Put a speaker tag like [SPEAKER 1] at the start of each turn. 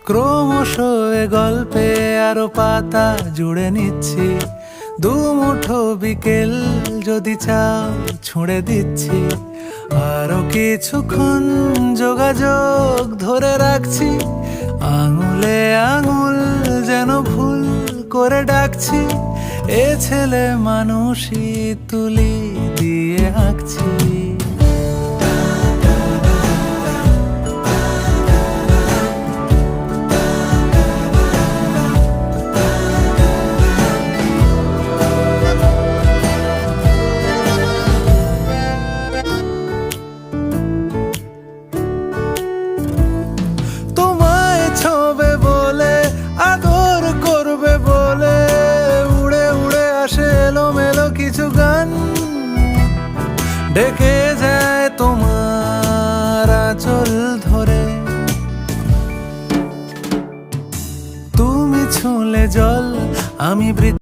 [SPEAKER 1] ক্রমশ এ গল্পে আরো পাতা জুড়ে নিচ্ছি, দুমুঠো বিকেল যদি চাও ছুঁড়ে দিচ্ছি। আরো কিছুক্ষণ যোগাযোগ ধরে রাখছি, আঙুলে আঙুল যেন ভুল করে ডাকছি। এ ছেলে মানুষই তুলি দিয়ে আঁকছি। তোমায় ছোবে বলে, আদর করবে বলে, উড়ে উড়ে আসে এলোমেলো কিছু গান, ডেকে যায় তোমার আঁচল ধরে। তুমি ছুঁলে জল, আমি